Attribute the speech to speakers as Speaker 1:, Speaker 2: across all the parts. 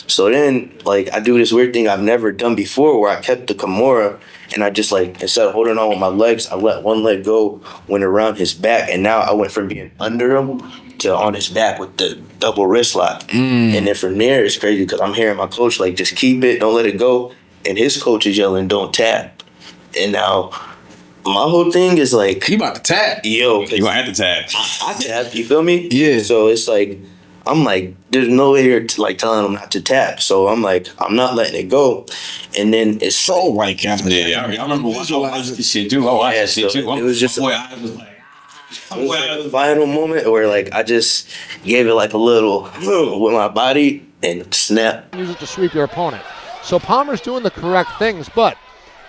Speaker 1: So then, like, I do this weird thing I've never done before where I kept the Kimura and I just, like, instead of holding on with my legs, I let one leg go, went around his back, and now I went from being under him to on his back with the double wrist lock. And then from there, it's crazy because I'm hearing my coach, like, just keep it, don't let it go. And his coach is yelling, don't tap. And now, my whole thing is like,
Speaker 2: You about to tap?
Speaker 1: yo,
Speaker 3: You gonna have to tap.
Speaker 1: I tap, you feel me?
Speaker 2: Yeah.
Speaker 1: So it's like, I'm like, there's no way here to like telling him not to tap. So I'm like, I'm not letting it go. And then it's
Speaker 2: So right, Captain.
Speaker 3: Yeah, I remember watching this shit too. I watched
Speaker 1: Yeah,
Speaker 3: that shit
Speaker 1: so
Speaker 3: too.
Speaker 1: it was just
Speaker 3: boy, I was like,
Speaker 1: it was like a final moment where like I just gave it like a little with my body and snap.
Speaker 4: Use it to sweep your opponent. So Palmer's doing the correct things, but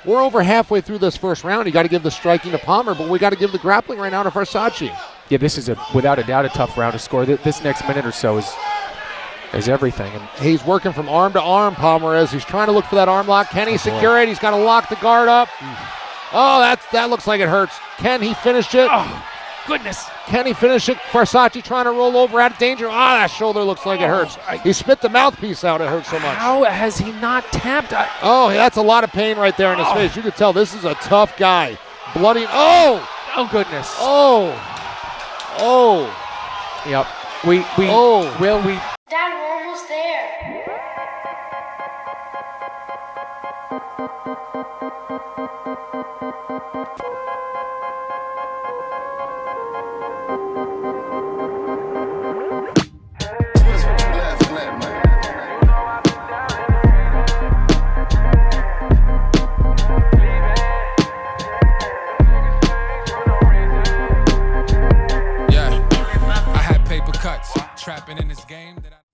Speaker 4: we're over halfway through this first round. You got to give the striking to Palmer, but we got to give the grappling right now to Versace.
Speaker 5: Yeah, this is without a doubt a tough round to score. This next minute or so is everything. And
Speaker 4: He's working from arm to arm, Palmer is. He's trying to look for that arm lock. Can he secure it? He's got to lock the guard up. Oh, that looks like it hurts. Can he finish it?
Speaker 5: oh, goodness.
Speaker 4: Can he finish it? Versace trying to roll over out of danger. That shoulder looks like it hurts. He spit the mouthpiece out. It hurts so much.
Speaker 5: How has he not tapped?
Speaker 4: Oh, that's a lot of pain right there in his face. You can tell this is a tough guy. Bloody.
Speaker 5: Oh goodness. Yep. We
Speaker 6: Dad, we're almost there.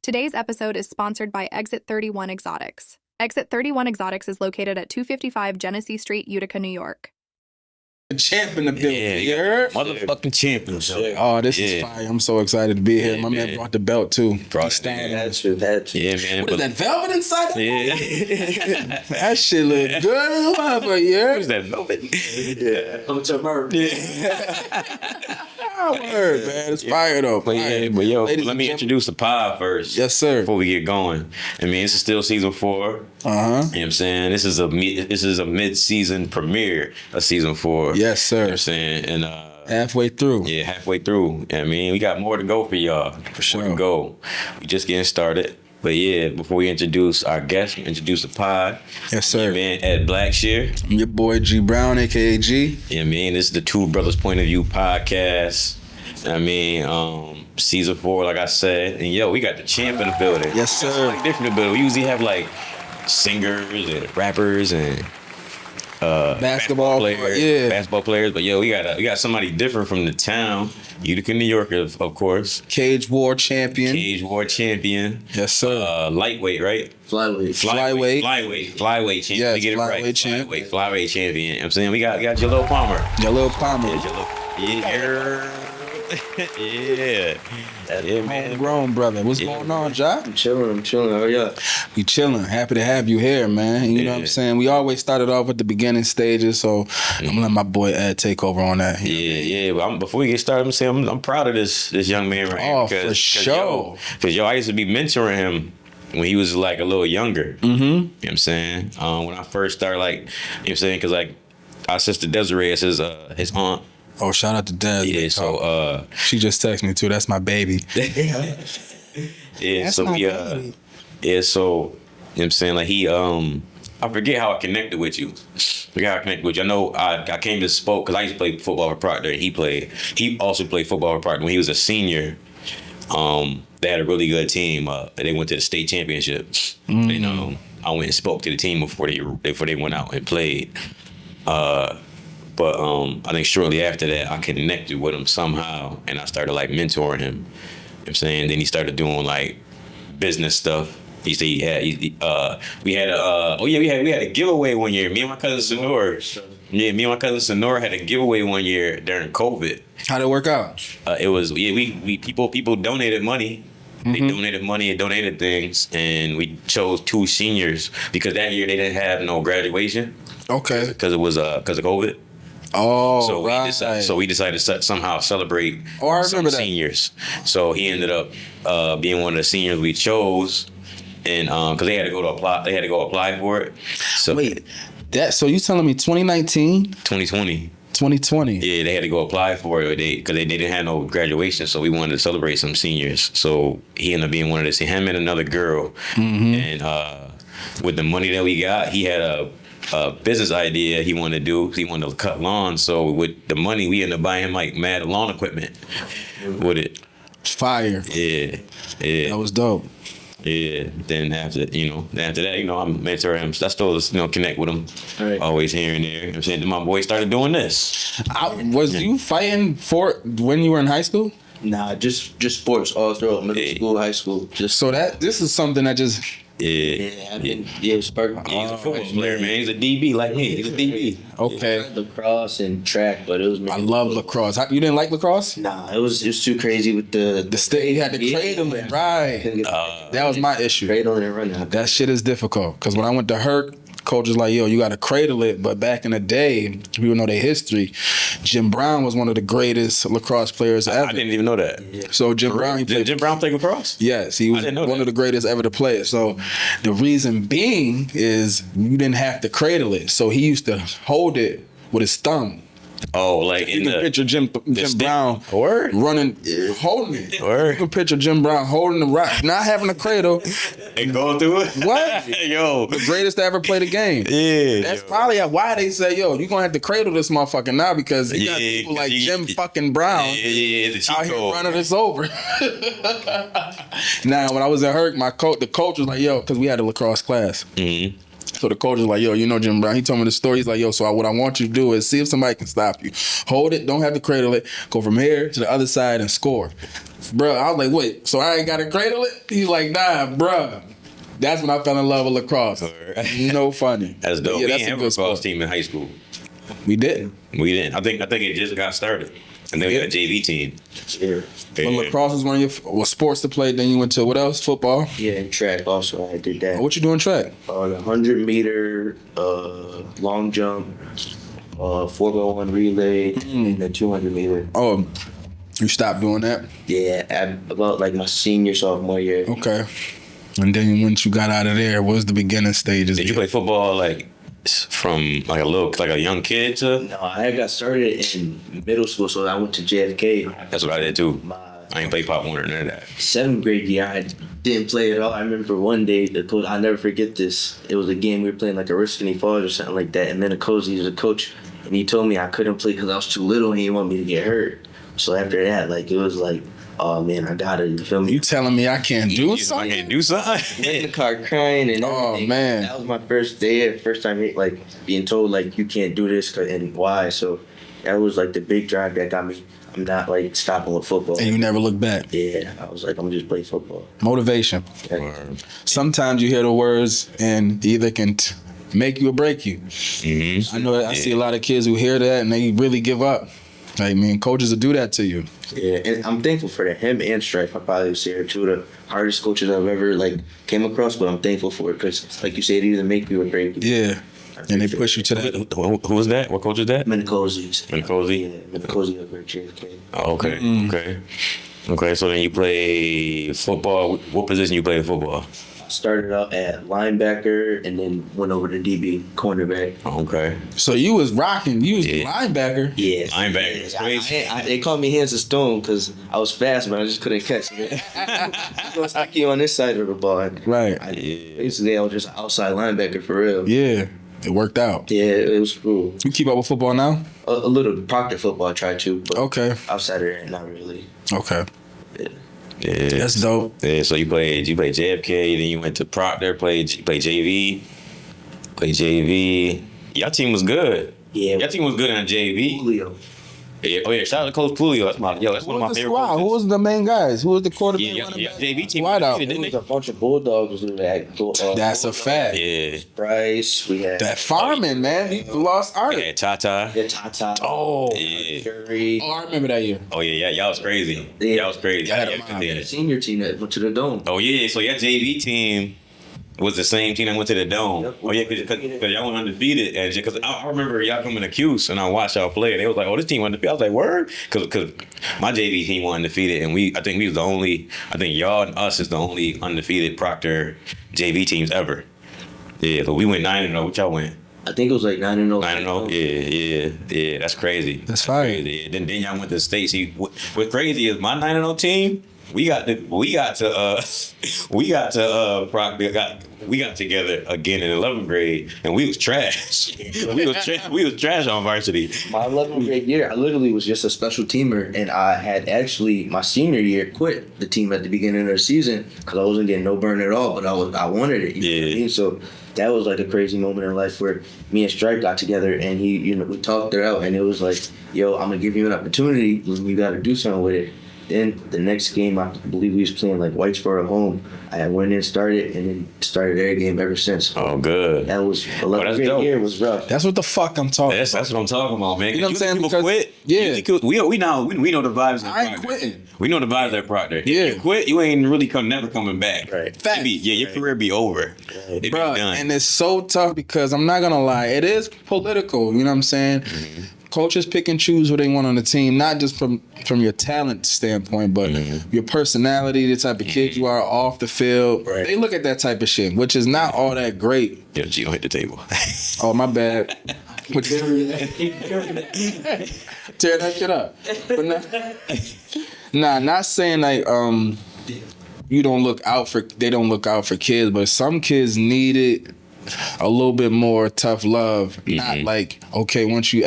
Speaker 7: Today's episode is sponsored by Exit 31 Exotics. Exit 31 Exotics is located at 255 Genesee Street, Utica, New York.
Speaker 2: Champ in the building.
Speaker 3: Yeah,
Speaker 2: You heard?
Speaker 3: motherfucking champion.
Speaker 2: Oh, this is fire. I'm so excited to be here. My man brought the belt too.
Speaker 3: Brought it in.
Speaker 1: That's true. That's true.
Speaker 3: Yeah, man.
Speaker 2: What is that, velvet inside that?
Speaker 3: Yeah.
Speaker 2: That shit look good. What
Speaker 3: Who's that velvet?
Speaker 1: Yeah. Poncho
Speaker 2: word, man. It's fire though.
Speaker 3: But
Speaker 2: Fire.
Speaker 3: yeah, but yo,
Speaker 2: Ladies
Speaker 3: let
Speaker 2: and
Speaker 3: me
Speaker 2: gentlemen.
Speaker 3: introduce the pod first.
Speaker 2: Yes, sir.
Speaker 3: Before we get going. I mean, this is still season 4. You know what I'm saying? This is a mid-season premiere of season 4.
Speaker 2: Yes, sir.
Speaker 3: You know what I'm saying? And
Speaker 2: Halfway through.
Speaker 3: yeah, halfway through. I mean, we got more to go for y'all. For
Speaker 2: sure.
Speaker 3: More to go. We just getting started. But yeah, before we introduce our guest, introduce the pod.
Speaker 2: Yes, sir.
Speaker 3: Your man Ed Blackshear.
Speaker 2: I'm your boy G Brown, aka G.
Speaker 3: Yeah, I mean, this is the Two Brothers Point of View podcast. I mean, season 4, like I said. And yo, we got the champ in the building.
Speaker 2: Yes, sir.
Speaker 3: Like different in the building. We usually have like singers and rappers and
Speaker 2: Basketball
Speaker 3: players.
Speaker 2: Yeah.
Speaker 3: Basketball players. But yo, we got somebody different from the town. Utica, New York, of course.
Speaker 2: Cage War champion.
Speaker 3: Cage War champion.
Speaker 2: Yes, sir.
Speaker 3: Lightweight, right?
Speaker 1: Flyweight.
Speaker 3: Flyweight champion.
Speaker 2: Yes,
Speaker 3: To get it
Speaker 2: flyweight
Speaker 3: right.
Speaker 2: champ.
Speaker 3: Flyweight champion. You know what I'm saying? We got Jahliel Palmer.
Speaker 2: Jahliel Palmer.
Speaker 3: Yeah. Yeah, man.
Speaker 2: Homegrown brother. What's going on, Ja?
Speaker 1: I'm chilling. Oh yeah.
Speaker 2: We chilling. Happy to have you here, man. You know what I'm saying? We always started off with the beginning stages, so I'm gonna let my boy Ed take over on that.
Speaker 3: Yeah. Well, before we get started, I'm saying I'm proud of this young man right here.
Speaker 2: Oh, for sure.
Speaker 3: Because I used to be mentoring him when he was like a little younger. You know what I'm saying? When I first started, like, you know what I'm saying? Because like our sister Desiree is his aunt.
Speaker 2: Oh, shout out to Des.
Speaker 3: Yeah, so
Speaker 2: she just texted me too. That's my baby.
Speaker 3: yeah,
Speaker 2: That's
Speaker 3: so
Speaker 2: my
Speaker 3: we
Speaker 2: baby.
Speaker 3: yeah, so you know what I'm saying, like he I forget how I connected with you. I know I came to spoke because I used to play football for Proctor. He also played football for Proctor when he was a senior. They had a really good team. They went to the state championship. And I went and spoke to the team before they went out and played. But I think shortly after that, I connected with him somehow, and I started like mentoring him. You know what I'm saying? Then he started doing like business stuff. We had a giveaway one year. Me and my cousin Sonora had a giveaway one year during COVID.
Speaker 2: How'd it work out?
Speaker 3: It was people donated money. They donated money and donated things, and we chose 2 seniors because that year they didn't have no graduation.
Speaker 2: Okay.
Speaker 3: Because it was because of COVID.
Speaker 2: Oh,
Speaker 3: So
Speaker 2: right.
Speaker 3: we decided to somehow celebrate
Speaker 2: I
Speaker 3: some
Speaker 2: remember that.
Speaker 3: seniors. So he ended up being one of the seniors we chose. and because they had to go apply for it. So
Speaker 2: Wait, so you telling me 2019,
Speaker 3: 2020.
Speaker 2: 2020?
Speaker 3: Yeah, they had to go apply for it because they didn't have no graduation, so we wanted to celebrate some seniors. So he ended up being one of the him and another girl, and with the money that we got, he had a business idea he wanted to do. He wanted to cut lawns, so with the money, we ended up buying him like mad lawn equipment with it.
Speaker 2: Fire.
Speaker 3: Yeah.
Speaker 2: That was dope.
Speaker 3: Yeah. Then after that, I'm mentoring him. I still, connect with him.
Speaker 1: Right.
Speaker 3: Always here and there. You know what I'm saying? Then my boy started doing this.
Speaker 2: Was you fighting for when you were in high school?
Speaker 1: Nah, just sports all throughout middle school, high school. Just
Speaker 2: So this is something that just
Speaker 1: spark.
Speaker 3: He's a football player, man. He's a DB like me. He's a DB.
Speaker 2: okay.
Speaker 1: Lacrosse and track, but it was.
Speaker 2: I love lacrosse. You didn't like lacrosse?
Speaker 1: Nah, it was too crazy with the
Speaker 2: You had to cradle it, right? That was my issue.
Speaker 1: Cradle and run out.
Speaker 2: That shit is difficult because when I went to Herc, coach was like, yo, you got to cradle it. But back in the day, people know their history. Jim Brown was one of the greatest lacrosse players ever.
Speaker 3: I didn't even know that.
Speaker 2: So Jim Brown,
Speaker 3: Did Jim Brown play lacrosse?
Speaker 2: yes, he was one of the greatest ever to play it. So the reason being is you didn't have to cradle it. So he used to hold it with his thumb.
Speaker 3: Oh, like
Speaker 2: You can picture Jim Brown
Speaker 3: Word.
Speaker 2: running, holding it.
Speaker 3: Word.
Speaker 2: You can picture Jim Brown holding the rock, not having a cradle.
Speaker 3: And going through it?
Speaker 2: What?
Speaker 3: Yo.
Speaker 2: The greatest to ever play the game.
Speaker 3: Yeah.
Speaker 2: That's probably why they say, yo, you're going to have to cradle this motherfucker now because you got people like Jim fucking Brown
Speaker 3: Yeah, the cheat
Speaker 2: out here
Speaker 3: code.
Speaker 2: running this over. Now, when I was at Herc, the coach was like, yo, because we had a lacrosse class.
Speaker 3: Mm-hmm.
Speaker 2: So the coach was like, yo, Jim Brown. He told me the story. He's like, yo, so what I want you to do is see if somebody can stop you. Hold it, don't have to cradle it. Go from here to the other side and score. Bro, I was like, wait, so I ain't got to cradle it? He's like, nah, bro. That's when I fell in love with lacrosse. No funny.
Speaker 3: That's dope.
Speaker 2: Yeah,
Speaker 3: We
Speaker 2: that's
Speaker 3: didn't
Speaker 2: a
Speaker 3: have a
Speaker 2: good
Speaker 3: lacrosse
Speaker 2: sport.
Speaker 3: team in high school.
Speaker 2: We didn't.
Speaker 3: We didn't. I think it just got started. And then we got a JV team.
Speaker 1: Yeah.
Speaker 2: But lacrosse was one of your sports to play. Then you went to what else? Football.
Speaker 1: Yeah, and track also. I did that.
Speaker 2: What you doing track?
Speaker 1: The 100-meter, long jump, 4x1 relay, and the 200-meter.
Speaker 2: Oh, you stopped doing that?
Speaker 1: Yeah, about like my senior-sophomore year.
Speaker 2: Okay. And then once you got out of there, what was the beginning stages?
Speaker 3: Did you play football like from like a young kid to?
Speaker 1: No, I got started in middle school, so I went to JFK.
Speaker 3: That's what I did too.
Speaker 1: My
Speaker 3: I ain't play Pop Warner, none of that.
Speaker 1: 7th grade year, I didn't play at all. I remember one day, the coach, I'll never forget this. It was a game we were playing like a Oriskany Falls or something like that. And Minicozy was a coach, and he told me I couldn't play because I was too little and he didn't want me to get hurt. So after that, like, it was like, oh man, I got it. You feel me?
Speaker 2: You telling me I can't do
Speaker 3: I
Speaker 2: something?
Speaker 3: can't do something.
Speaker 1: Went in the car crying and everything.
Speaker 2: Oh, man.
Speaker 1: That was my first day, first time like being told like you can't do this and why. So that was like the big drive that got me. I'm not like stopping with football.
Speaker 2: And you never look back.
Speaker 1: Yeah, I was like, I'm just play football.
Speaker 2: Motivation. Sometimes you hear the words and either can make you or break you.
Speaker 3: Mm-hmm.
Speaker 2: I know I see a lot of kids who hear that and they really give up. Like, man, coaches will do that to you.
Speaker 1: Yeah, and I'm thankful for that. Him and Strife, I probably would say are two of the hardest coaches I've ever like came across. But I'm thankful for it because, like you said, it either make you or break you.
Speaker 2: Yeah. And they push you to that.
Speaker 3: Who was that? What coach is that?
Speaker 1: Minicozy's.
Speaker 3: Minicozy?
Speaker 1: Yeah, Minicozy over at JFK.
Speaker 3: Oh, okay. Okay, so then you play football. What position you play in football?
Speaker 1: Started out at linebacker and then went over to DB, cornerback.
Speaker 3: Okay.
Speaker 2: So you was rocking. You was linebacker.
Speaker 1: Yeah.
Speaker 3: Linebacker. That's crazy.
Speaker 1: They called me hands of stone because I was fast, but I just couldn't catch it. I'm going to stick you on this side of the ball.
Speaker 2: Right.
Speaker 1: Basically, I was just outside linebacker for real.
Speaker 2: Yeah. It worked out.
Speaker 1: Yeah, it was cool.
Speaker 2: You keep up with football now?
Speaker 1: A little Proctor football I tried to, but
Speaker 2: Okay.
Speaker 1: outside of that, not really.
Speaker 2: Okay.
Speaker 3: Yeah.
Speaker 2: That's dope.
Speaker 3: Yeah, so you played JFK, then you went to Proctor, played JV. Your team was good.
Speaker 1: Yeah.
Speaker 3: Your team was good in JV.
Speaker 1: Julio.
Speaker 3: Yeah, oh yeah, shout out to Coach Pulio. That's one of my favorite coaches.
Speaker 2: Who was the main guys? Who was the quarterback?
Speaker 3: Yeah, JV team.
Speaker 2: Wide out.
Speaker 3: Didn't
Speaker 1: There was
Speaker 3: they?
Speaker 1: a bunch of Bulldogs in that.
Speaker 2: That's a fact.
Speaker 3: Yeah.
Speaker 1: Bryce, we had
Speaker 2: That fireman, man. He lost art.
Speaker 3: Yeah, Tata.
Speaker 1: Tata.
Speaker 2: Oh.
Speaker 3: Yeah.
Speaker 1: Curry.
Speaker 2: Oh, I remember that year.
Speaker 3: Oh yeah, y'all was crazy.
Speaker 1: Yeah.
Speaker 3: Y'all was crazy.
Speaker 2: Y'all had a
Speaker 3: Yeah,
Speaker 2: mob.
Speaker 3: yeah.
Speaker 1: The senior team that went to the dome.
Speaker 3: Oh yeah, so your JV team, was the same team that went to the Dome.
Speaker 1: Yep.
Speaker 3: Oh yeah, because y'all went undefeated, and because I remember y'all coming to Cuse and I watched y'all play, and they was like, "Oh, this team undefeated." I was like, "Word," because my JV team went undefeated, and I think we was the only. I think y'all and us is the only undefeated Proctor JV teams ever. Yeah, but we went 9-0. What y'all went?
Speaker 1: I think it was like 9-0.
Speaker 3: 9-0. Yeah. That's crazy.
Speaker 2: That's fire.
Speaker 3: Crazy. Then y'all went to the States. What's crazy is my 9-0 team. We got together again in 11th grade, and we was trash. we was trash on varsity.
Speaker 1: My 11th grade year, I literally was just a special teamer, and I had actually my senior year quit the team at the beginning of the season because I wasn't getting no burn at all, but I wanted it. You know what I mean? So that was like a crazy moment in life where me and Stripe got together, and we talked it out, and it was like, yo, I'm gonna give you an opportunity, you got to do something with it. Then the next game, I believe we was playing like Whitesboro at home. I went in, started, and then started every game ever since.
Speaker 3: Oh, good.
Speaker 1: That was 11th grade year was rough.
Speaker 2: That's what the fuck I'm talking about.
Speaker 3: That's what I'm talking about, man.
Speaker 2: You know what I'm saying?
Speaker 3: People
Speaker 2: Because-
Speaker 3: quit.
Speaker 2: yeah.
Speaker 3: We know the vibes.
Speaker 2: I ain't quitting.
Speaker 3: We know the vibes at Proctor.
Speaker 2: Yeah.
Speaker 3: You quit, you ain't really never coming back.
Speaker 1: Right.
Speaker 2: Fact.
Speaker 3: Your career be over. It be
Speaker 2: Bro,
Speaker 3: done.
Speaker 2: and it's so tough because I'm not gonna lie, it is political. You know what I'm saying?
Speaker 3: Mm-hmm.
Speaker 2: Coaches pick and choose who they want on the team, not just from your talent standpoint, but your personality, the type of kid you are off the field.
Speaker 1: Right.
Speaker 2: They look at that type of shit, which is not all that great.
Speaker 3: Yo, G, don't hit the table.
Speaker 2: Oh, my bad. Tear that shit up. But not saying like they don't look out for kids, but some kids need it a little bit more tough love. Not like, okay, once you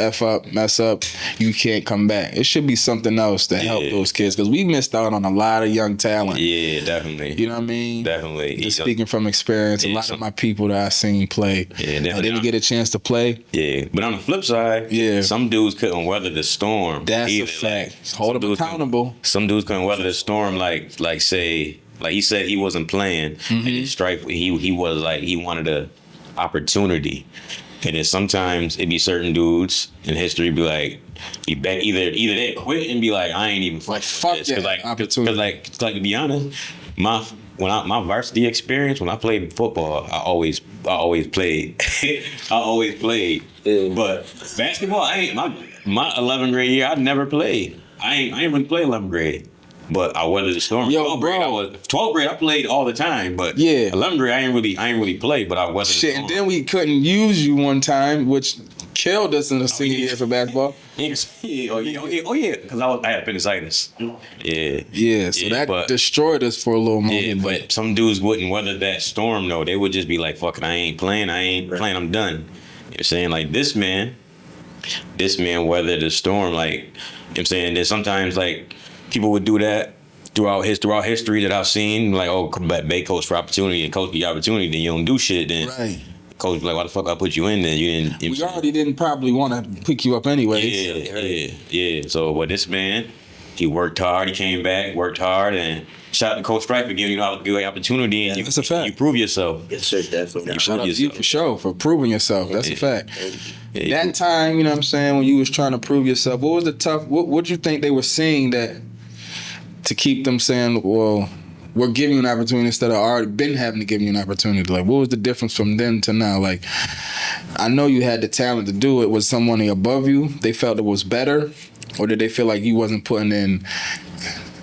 Speaker 2: mess up, you can't come back. It should be something else to help those kids, because we missed out on a lot of young talent.
Speaker 3: Yeah, definitely.
Speaker 2: You know what I mean?
Speaker 3: Definitely.
Speaker 2: Just speaking from experience, a lot of my people that I seen play,
Speaker 3: Yeah,
Speaker 2: they didn't get a chance to play.
Speaker 3: Yeah, but on the flip side, some dudes couldn't weather the storm.
Speaker 2: That's
Speaker 3: either.
Speaker 2: a fact.
Speaker 3: Like,
Speaker 2: Hold them accountable.
Speaker 3: Some dudes couldn't weather the storm, like say, like he said he wasn't playing, and his Stripe, he was like, he wanted a opportunity. And then sometimes it'd be certain dudes in history be like, either they quit and be like, I ain't even
Speaker 2: Like, fuck that opportunity.
Speaker 3: Cause to be honest, my varsity experience, when I played football, I always played. I always played. But basketball, my 11th grade year, I never played. I ain't really play 11th grade. But I weathered the storm.
Speaker 2: Yo,
Speaker 3: 12th grade, 12th grade, I played all the time. But 11th grade, I ain't really play. But I weathered the storm.
Speaker 2: And then we couldn't use you one time, which killed us in the senior year for basketball.
Speaker 3: Oh yeah, because I had appendicitis. Yeah.
Speaker 2: So that destroyed us for a little moment.
Speaker 3: Yeah, but some dudes wouldn't weather that storm though. They would just be like, "Fuck it, I ain't playing. I'm done." You know what I'm saying? Like this man weathered the storm. Like, you know what I'm saying? There's sometimes like people would do that throughout history that I've seen. Like, oh, come back, beg coach for opportunity, and coach be opportunity, then you don't do shit. Then coach be like, why the fuck I put you in there? You didn't.
Speaker 2: We already didn't probably want to pick you up anyways.
Speaker 3: Yeah. So, but this man, he worked hard. He came back, worked hard, and shout out to Coach Stripe for giving you the opportunity, and
Speaker 2: that's a fact.
Speaker 3: You prove yourself.
Speaker 1: Yes, sir, definitely.
Speaker 2: Shout out to you for sure, for proving yourself. That's a fact. That time, you know what I'm saying, when you was trying to prove yourself, what was the tough, what do you think they were seeing that to keep them saying, well, we're giving you an opportunity instead of already been having to give you an opportunity? Like, what was the difference from then to now? Like, I know you had the talent to do it. Was someone above you, they felt it was better? Or did they feel like you wasn't putting in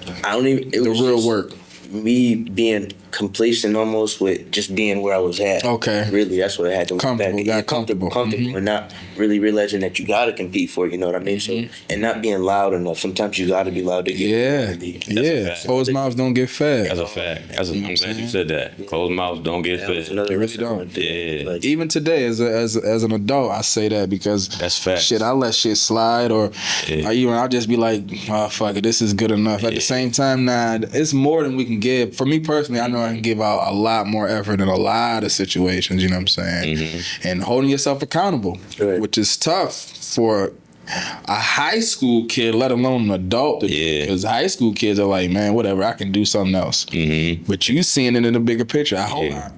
Speaker 2: the real work?
Speaker 1: Me being complacent almost with just being where I was at.
Speaker 2: Okay.
Speaker 1: Really, that's what I had to
Speaker 2: Comfortable.
Speaker 1: and not really realizing that you gotta compete for it, you know what I mean? So, and not being loud enough. Sometimes you gotta be loud to get
Speaker 2: Closed mouths don't get fed.
Speaker 3: That's a fact. I'm glad you said that. Closed mouths don't get fed.
Speaker 2: They really don't.
Speaker 3: Yeah.
Speaker 2: Like, even today, as an adult, I say that because
Speaker 3: that's fact.
Speaker 2: Shit, I let shit slide, or I'll just be like, oh, fuck it, this is good enough. At the same time, nah, it's more than we can give. For me personally, I know I can give out a lot more effort in a lot of situations. You know what I'm saying? And holding yourself accountable, which is tough for a high school kid, let alone an adult. Because high school kids are like, man, whatever, I can do something else. But you seeing it in the bigger picture.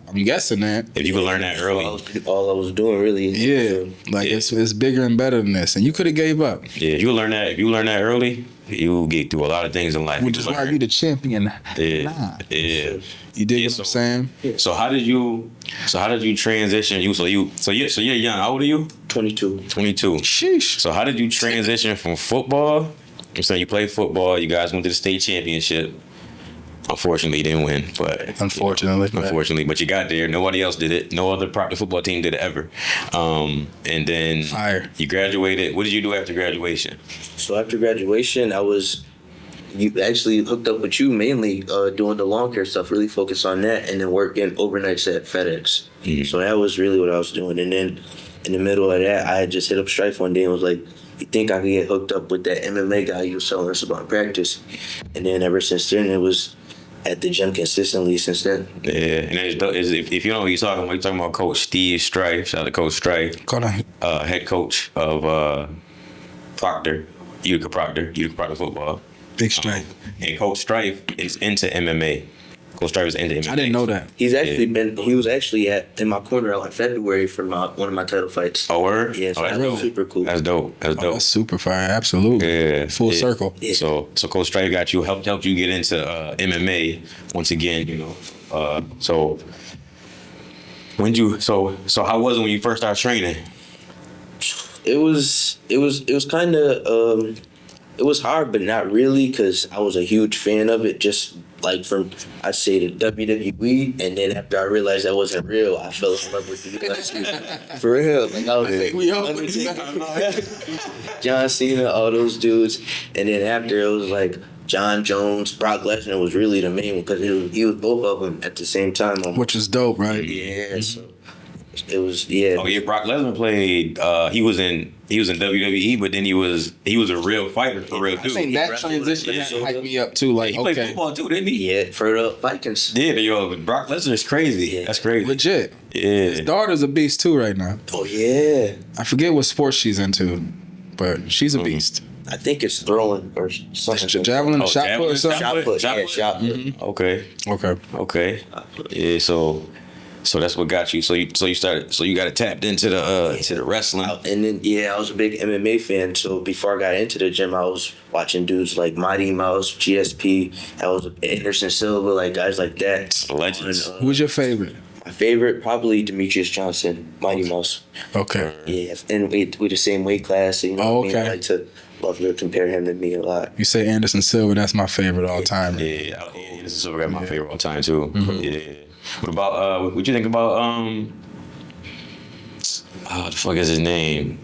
Speaker 2: I'm guessing that.
Speaker 3: If you could learn that early.
Speaker 1: All I was doing really.
Speaker 2: Yeah, like it's bigger and better than this, and you could have gave up.
Speaker 3: Yeah, you learn that. If you learn that early, you get through a lot of things in life.
Speaker 2: Which is why you the champion.
Speaker 3: Yeah, yeah.
Speaker 2: You dig what I'm saying?
Speaker 3: So how did you transition? So you're young. How old are you?
Speaker 1: 22.
Speaker 3: 22.
Speaker 2: Sheesh.
Speaker 3: So how did you transition from football? I'm saying you played football. You guys went to the state championship. Unfortunately, you didn't win, but unfortunately, but you got there. Nobody else did it. No other Proctor football team did it ever. And then you graduated. What did you do after graduation?
Speaker 1: So after graduation, you actually hooked up with you mainly doing the lawn care stuff, really focused on that, and then working overnights at FedEx. So that was really what I was doing. And then in the middle of that, I had just hit up Strife one day and was like, you think I could get hooked up with that MMA guy you was telling us about in practice? And then ever since then, it was at the gym consistently since then.
Speaker 3: Yeah, and if you know what you're talking about Coach Steve Strife. Shout out to Coach Strife, head coach of Proctor Proctor football.
Speaker 2: Big Strife.
Speaker 3: And Coach Strife is into MMA. Coach Strife is into MMA.
Speaker 2: I didn't know that.
Speaker 1: He's actually he was actually in my corner out in February for one of my title fights.
Speaker 3: Oh, word?
Speaker 1: Yeah, so
Speaker 3: that's
Speaker 1: really super cool.
Speaker 3: That's dope.
Speaker 2: That's super fire. Absolutely.
Speaker 3: Yeah.
Speaker 2: Full circle.
Speaker 3: Yeah. So Coach Strife helped you get into MMA once again, you know. So how was it when you first started training?
Speaker 1: It was kind of it was hard, but not really, because I was a huge fan of it. Just like from, I'd say, the WWE, and then after I realized that wasn't real, I fell in love with the UFC. For real, like I was like, John Cena, all those dudes, and then after it was like John Jones, Brock Lesnar was really the main one, because he was both of them at the same time.
Speaker 2: Which was dope, right?
Speaker 1: Yeah. So it was, yeah.
Speaker 3: Oh yeah, Brock Lesnar played. He was in WWE, but then he was a real fighter for real too.
Speaker 2: I think that transition hyped me up too. Like,
Speaker 3: he played football too, didn't he?
Speaker 1: Yeah, for the Vikings.
Speaker 3: Yeah, yo, Brock Lesnar is crazy. Yeah. That's crazy.
Speaker 2: Legit.
Speaker 3: Yeah.
Speaker 2: His daughter's a beast too right now.
Speaker 1: Oh yeah.
Speaker 2: I forget what sport she's into, but she's a beast.
Speaker 1: I think it's throwing or something.
Speaker 2: Javelin, shot put or something.
Speaker 1: Shot put. Yeah, shot put.
Speaker 3: Mm-hmm. Okay. Yeah. So that's what got you. So you got tapped into the wrestling.
Speaker 1: And then I was a big MMA fan. So before I got into the gym, I was watching dudes like Mighty Mouse, GSP. I was Anderson Silva, like guys like that.
Speaker 3: Legends.
Speaker 2: Who's your favorite?
Speaker 1: My favorite, probably Demetrius Johnson, Mighty Mouse.
Speaker 2: Okay.
Speaker 1: Yeah, and we the same weight class. You know what I mean? I like to love to compare him to me a lot.
Speaker 2: You say Anderson Silva, that's my favorite all time.
Speaker 3: Yeah, Anderson Silva got my favorite all time too. Mm-hmm. Yeah. What about what you think about the fuck is his name?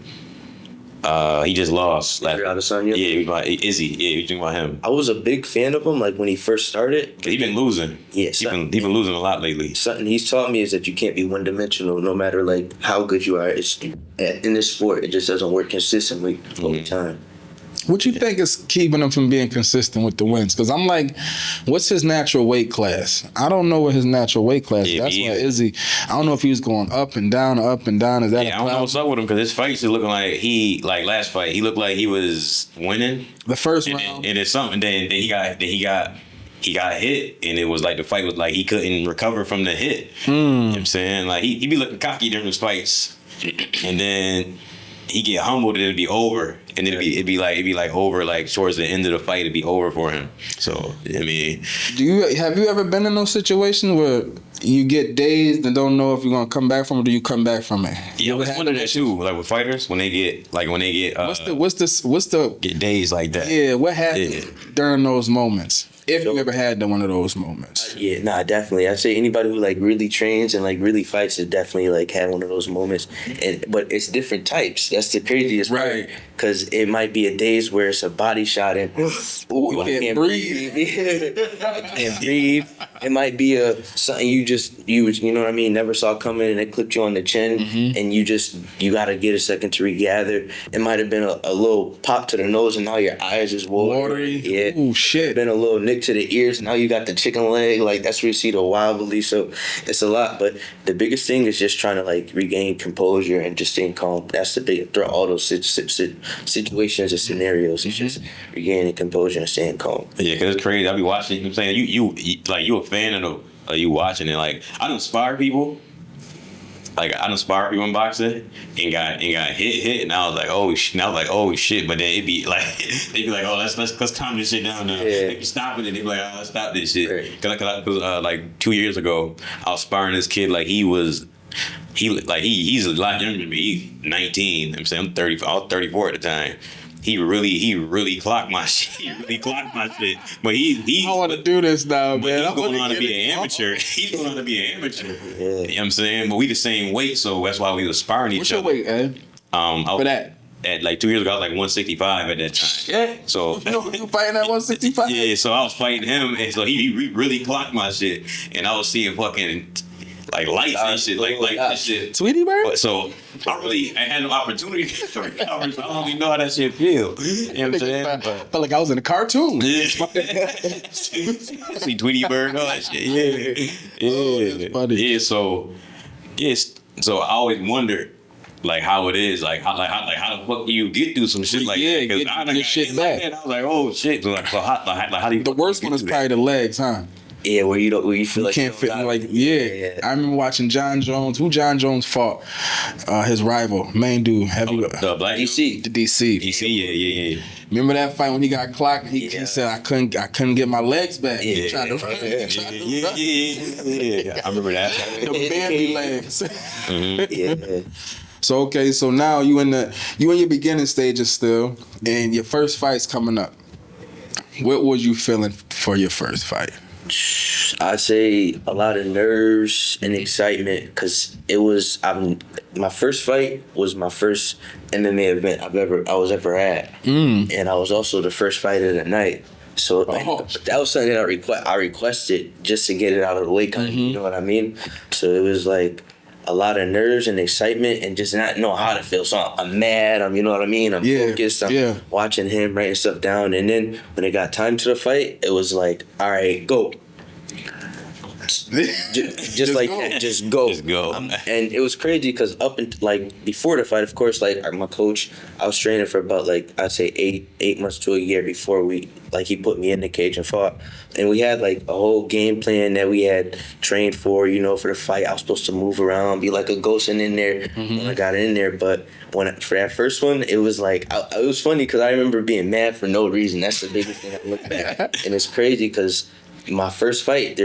Speaker 3: He just lost. Yeah, Izzy. Yeah, you think about him?
Speaker 1: I was a big fan of him, like when he first started.
Speaker 3: He been losing.
Speaker 1: Yeah,
Speaker 3: he been losing a lot lately.
Speaker 1: Something he's taught me is that you can't be one dimensional, no matter like how good you are. It's in this sport, it just doesn't work consistently all the time.
Speaker 2: What you think is keeping him from being consistent with the wins? Because I'm like, what's his natural weight class? I don't know what his natural weight class is. That's why Izzy, I don't know if he was going up and down or up and down. Is that
Speaker 3: I don't know what's up with him, because his fights is looking like last fight, he looked like he was winning.
Speaker 2: The first round.
Speaker 3: And it's something, then he got hit, and it was like the fight was like he couldn't recover from the hit. You know what I'm saying? Like he be looking cocky during his fights. And then he get humbled and it'd be over. And it'd be like over, like towards the end of the fight, it'd be over for him. So I mean,
Speaker 2: have you ever been in those situations where you get dazed and don't know if you're gonna come back from it, or do you come back from it?
Speaker 3: Yeah, it's one of that too. Like with fighters, when they get
Speaker 2: what's the
Speaker 3: get dazed like that?
Speaker 2: Yeah, what happened during those moments? If you ever had one of those moments.
Speaker 1: Definitely. I'd say anybody who like really trains and like really fights has definitely like had one of those moments. But it's different types. That's the craziest part. Because it might be a days where it's a body shot and
Speaker 2: you can't breathe.
Speaker 1: I can't breathe. It might be something you know what I mean, never saw coming, and it clipped you on the chin, and you gotta get a second to regather. It might have been a little pop to the nose, and now your eyes is watery. Yeah.
Speaker 2: Oh shit.
Speaker 1: Been a little nick to the ears. Now you got the chicken leg. Like that's where you see the wobbly. So it's a lot. But the biggest thing is just trying to like regain composure and just staying calm. That's the big throughout all those situations and scenarios. It's just regaining composure and staying calm.
Speaker 3: Yeah, because it's crazy. I be watching. You know what I'm saying, you a fan of you watching it. Like I don't spar people. Like I done sparred people in boxing and got hit, and I was like, oh shit. And I was like, oh shit. But then it'd be like, they'd be like, oh, let's calm this shit down now. They be stopping it. They'd be like, oh, let's stop this shit.
Speaker 1: Right.
Speaker 3: Cause like 2 years ago, I was sparring this kid like he's a lot younger than me. He's 19. I'm saying I'm 30. I was 34 at the time. He really clocked my shit. He really clocked my shit. But he
Speaker 2: I want to do this now,
Speaker 3: but
Speaker 2: man.
Speaker 3: he's going on to be an amateur. He's going on to be an amateur.
Speaker 1: Yeah.
Speaker 3: You know what I'm saying? But we the same weight, so that's why we was sparring each
Speaker 2: What's
Speaker 3: other.
Speaker 2: your weight, Ed?
Speaker 3: For
Speaker 2: that?
Speaker 3: At like 2 years ago, I was like 165 at that time.
Speaker 2: Yeah.
Speaker 3: So
Speaker 2: You fighting at 165?
Speaker 3: yeah, so I was fighting him, and so he really clocked my shit, and I was seeing fucking like lights and shit, like this shit.
Speaker 2: Tweety Bird?
Speaker 3: But so I had no opportunity to recover, so I don't even know how that shit feel. You know what I'm saying?
Speaker 2: Felt like I was in a cartoon.
Speaker 3: Yeah. See Tweety Bird and all that shit. Yeah.
Speaker 2: that's funny.
Speaker 3: Yeah, so I always wondered like how it is, like how the fuck do you get through some shit like
Speaker 2: Yeah,
Speaker 3: that? 'Cause
Speaker 2: get
Speaker 3: I done
Speaker 2: your
Speaker 3: got
Speaker 2: shit
Speaker 3: hit
Speaker 2: back.
Speaker 3: like that. I was like, oh shit. So like, how do you
Speaker 2: The worst one is probably the legs, huh?
Speaker 1: Yeah, where you feel
Speaker 2: You
Speaker 1: like
Speaker 2: can't fit
Speaker 1: you don't
Speaker 2: like
Speaker 1: got-
Speaker 2: yeah. I remember watching John Jones. Who John Jones fought? His rival, main dude, heavy
Speaker 3: the black
Speaker 1: DC.
Speaker 2: the DC.
Speaker 3: DC, yeah.
Speaker 2: Remember that fight when he got clocked? He said I couldn't get my legs back. He tried to run.
Speaker 3: Yeah. I remember that.
Speaker 2: The bandy legs.
Speaker 1: Yeah.
Speaker 2: So okay, so now you in your beginning stages still, and your first fight's coming up. What was you feeling for your first fight?
Speaker 1: I'd say a lot of nerves and excitement because my first fight was my first MMA event I was ever at, and I was also the first fight of the night. So that was something that I requested just to get it out of the way, kind of, you know what I mean? So it was like a lot of nerves and excitement and just not know how to feel. So I'm mad. You know what I mean? I'm focused. I'm watching him, writing stuff down. And then when it got time to the fight, it was like, all right, go. just like
Speaker 2: go.
Speaker 1: that, just go.
Speaker 3: Just go.
Speaker 1: And it was crazy because before the fight, of course, like my coach, I was training for about I'd say eight months to a year before he put me in the cage and fought. And we had a whole game plan that we had trained for, for the fight. I was supposed to move around, be like a ghost in there when I got in there. But for that first one, it was it was funny because I remember being mad for no reason. That's the biggest thing I look back. And it's crazy because my first fight,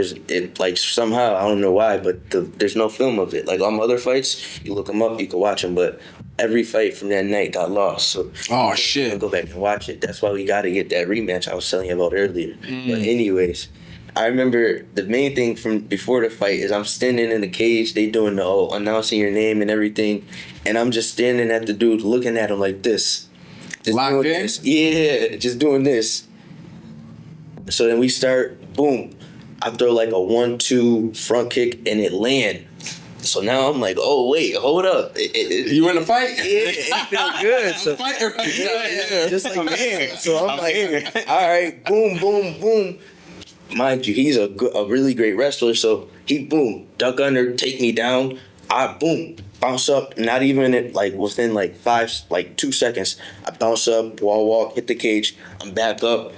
Speaker 1: somehow, I don't know why, but there's no film of it. Like all my other fights, you look them up, you can watch them, but every fight from that night got lost. So
Speaker 2: shit.
Speaker 1: go back and watch it. That's why we got to get that rematch I was telling you about earlier. But anyways, I remember the main thing from before the fight is I'm standing in the cage, they doing the announcing your name and everything, and I'm just standing at the dude looking at him like this. Just
Speaker 2: Locked
Speaker 1: doing
Speaker 2: in?
Speaker 1: this. Yeah, just doing this. So then we start, boom. I throw a 1-2 front kick and it land. So now I'm like, oh wait, hold up.
Speaker 2: You in the fight?
Speaker 1: Yeah, it felt good. So
Speaker 2: Fighting right now.
Speaker 1: just like that. So I'm like, all right, boom, boom, boom. Mind you, he's a really great wrestler. So he boom, duck under, take me down. I boom, bounce up. Not even within 2 seconds. I bounce up, wall walk, hit the cage. I'm back up.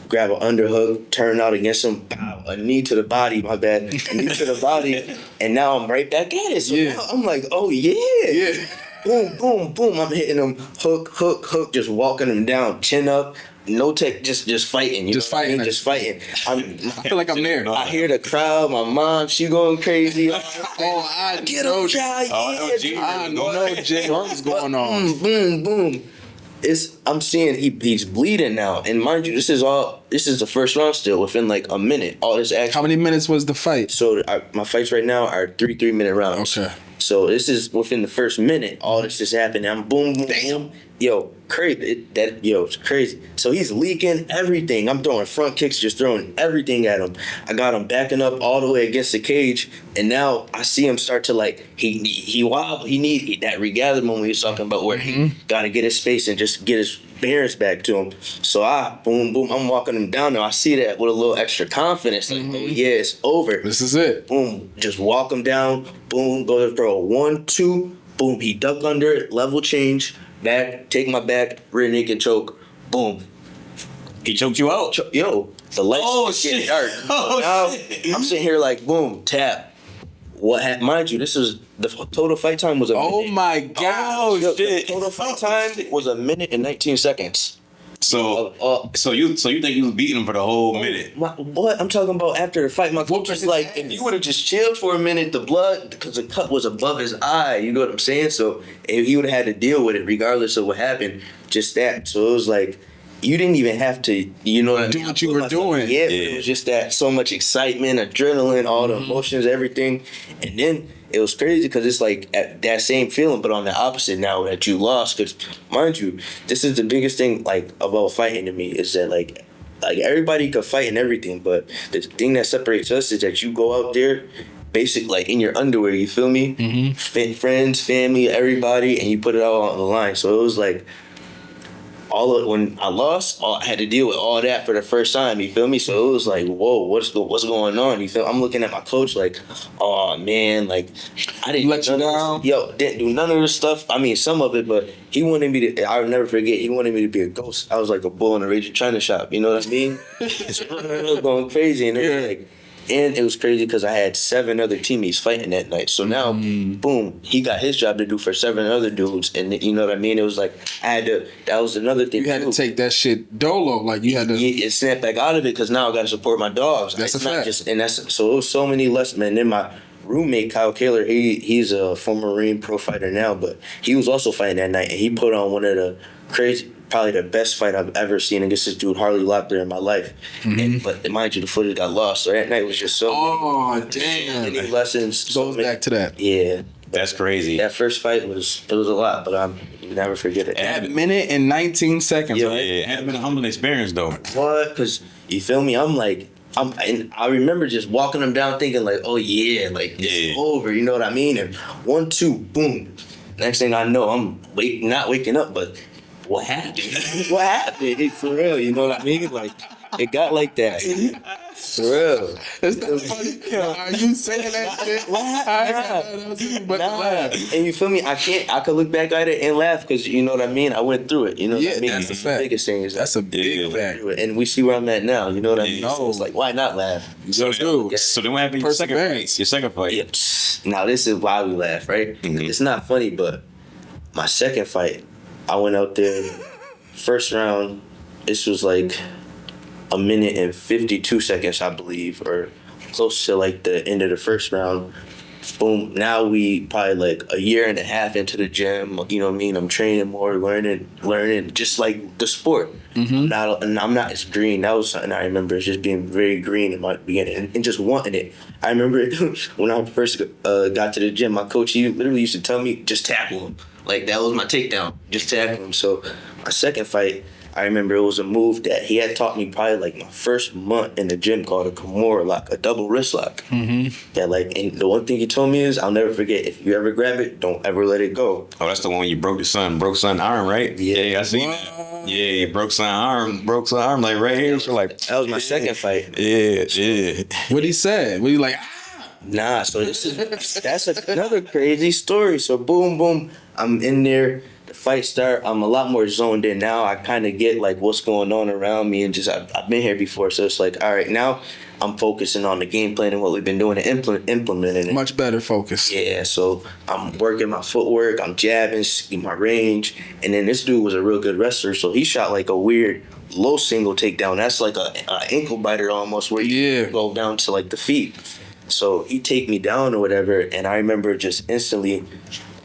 Speaker 1: Grab an underhook, turn out against him, pow, a knee to the body, my bad, a knee to the body, and now I'm right back at it. So now I'm like, oh yeah. Boom, boom, boom. I'm hitting him, hook, just walking him down, chin up, no tech, just fighting.
Speaker 2: Just fighting.
Speaker 1: Just fighting.
Speaker 2: I feel like I'm there.
Speaker 1: I hear the crowd, my mom, she going crazy.
Speaker 2: I
Speaker 1: Get him, Jai.
Speaker 2: I know Jay. What's going on?
Speaker 1: Boom, boom. I'm seeing he's bleeding now, and mind you, this is the first round still. Within a minute, all this action.
Speaker 2: How many minutes was the fight?
Speaker 1: So my fights right now are 3-minute rounds.
Speaker 2: Okay.
Speaker 1: So this is within the first minute. All this is happening. I'm boom, boom, boom. Yo, crazy. It's crazy. So he's leaking everything. I'm throwing front kicks, just throwing everything at him. I got him backing up all the way against the cage, and now I see him start to he wobble. He need that regather moment we was talking about where he got to get his space and just get his bearings back to him. So boom, I'm walking him down now. I see that with a little extra confidence. Oh yeah, it's over.
Speaker 2: This is it.
Speaker 1: Boom, just walk him down. Boom, go to throw a 1-2. Boom, he duck under it, level change. Back, take my back, rear naked choke, boom.
Speaker 3: He choked you out.
Speaker 1: Yo, the lights
Speaker 3: Oh,
Speaker 1: was getting
Speaker 3: shit.
Speaker 1: dark.
Speaker 3: Oh,
Speaker 1: Now
Speaker 3: shit.
Speaker 1: I'm sitting here like, boom, tap. Mind you, this is the total fight time was a
Speaker 2: Oh
Speaker 1: minute.
Speaker 2: my God.
Speaker 3: Oh,
Speaker 1: Yo, the
Speaker 3: shit.
Speaker 1: total fight time was a minute and 19 seconds.
Speaker 3: So you think you was beating him for the whole minute?
Speaker 1: What I'm talking about after the fight, my coach is like, if you would have just chilled for a minute, the blood, because the cut was above his eye, you know what I'm saying? So if he would have had to deal with it regardless of what happened, just that. So it was like, you didn't even have to, you know what I mean?
Speaker 2: Do what you were doing.
Speaker 1: Yeah, it was just that so much excitement, adrenaline, all the emotions, everything. And then it was crazy because it's like that same feeling, but on the opposite now that you lost. Because mind you, this is the biggest thing like about fighting to me is that like everybody could fight and everything, but the thing that separates us is that you go out there, basic like in your underwear. You feel me? Friends, family, everybody, and you put it all on the line. So it was like. When I lost, I had to deal with all that for the first time. You feel me? So it was like, whoa, what's going on? You feel? I'm looking at my coach like, oh man, like I didn't
Speaker 2: Let you down.
Speaker 1: Didn't do none of this stuff. I mean, some of it, but he wanted me to. I'll never forget. He wanted me to be a ghost. I was like a bull in a raging China shop. You know what I mean? Going crazy, and it was like. And it was crazy because I had 7 other teammates fighting that night. So now, boom, he got his job to do for 7 other dudes. And you know what I mean? It was like, that was another thing.
Speaker 2: You had to take that shit dolo. Like, you had to.
Speaker 1: Yeah, snap back out of it because now I got to support my dogs.
Speaker 2: That's
Speaker 1: It's
Speaker 2: a
Speaker 1: not
Speaker 2: fact.
Speaker 1: So it was so many lessons, man. Then my roommate, Kyle Kaler, he's a former Marine pro fighter now, but he was also fighting that night. And he put on one of the probably the best fight I've ever seen against this dude, Harley Locklear, in my life. But mind you, the footage got lost. So that night was just so many lessons.
Speaker 2: Goes back to that.
Speaker 1: Yeah.
Speaker 3: That's crazy.
Speaker 1: That first fight it was a lot, but I'm never forget it.
Speaker 2: That minute and 19 seconds.
Speaker 1: Yeah.
Speaker 2: Right?
Speaker 3: It had been a humbling experience though.
Speaker 1: What? Because you feel me? And I remember just walking them down thinking like, oh yeah, like it's over, you know what I mean? And 1, 2, boom. Next thing I know, I'm not waking up, but what happened? What happened? For real, you know what I mean? Like, it got like that. For real.
Speaker 2: That's funny. Are you saying that shit?
Speaker 1: What happened? And you feel me? I could look back at it and laugh because you know what I mean? I went through it. You know what I mean?
Speaker 2: That's a
Speaker 1: It's
Speaker 2: fact.
Speaker 1: The biggest thing is
Speaker 2: That's a big fact.
Speaker 1: and we see where I'm at now. You know what I mean?
Speaker 2: No.
Speaker 1: So it's like, why not laugh?
Speaker 3: So then what happened? Your second
Speaker 2: Perseverance.
Speaker 3: fight. Your second fight.
Speaker 1: Yeah. Now this is why we laugh, right? It's not funny, but my second fight, I went out there, first round, this was like a minute and 52 seconds, I believe, or close to like the end of the first round. Boom, now we probably like a year and a half into the gym, you know what I mean? I'm training more, learning, just like the sport. I'm not as green. That was something I remember, just being very green in my beginning and just wanting it. I remember when I first got to the gym, my coach, he literally used to tell me, just tackle him. Like, that was my takedown, just tackle him. So my second fight, I remember it was a move that he had taught me probably like my first month in the gym called a Kimura lock, a double wrist lock. That like, and the one thing he told me is, I'll never forget, if you ever grab it, don't ever let it go.
Speaker 3: Oh, that's the one you broke son arm, right? Yeah, I seen that. Yeah, you broke son arm like right here. So like
Speaker 1: That was my second fight.
Speaker 3: Yeah.
Speaker 2: What he said? What he like?
Speaker 1: Nah, so that's another crazy story. So boom, I'm in there. The fight start. I'm a lot more zoned in now. I kind of get like what's going on around me, and just I've been here before, so it's like, all right, now I'm focusing on the game plan and what we've been doing and implementing it.
Speaker 2: Much better focus.
Speaker 1: Yeah, so I'm working my footwork. I'm jabbing, my range, and then this dude was a real good wrestler, so he shot like a weird low single takedown. That's like a ankle biter almost, where you go down to like the feet. So he take me down or whatever, and I remember just instantly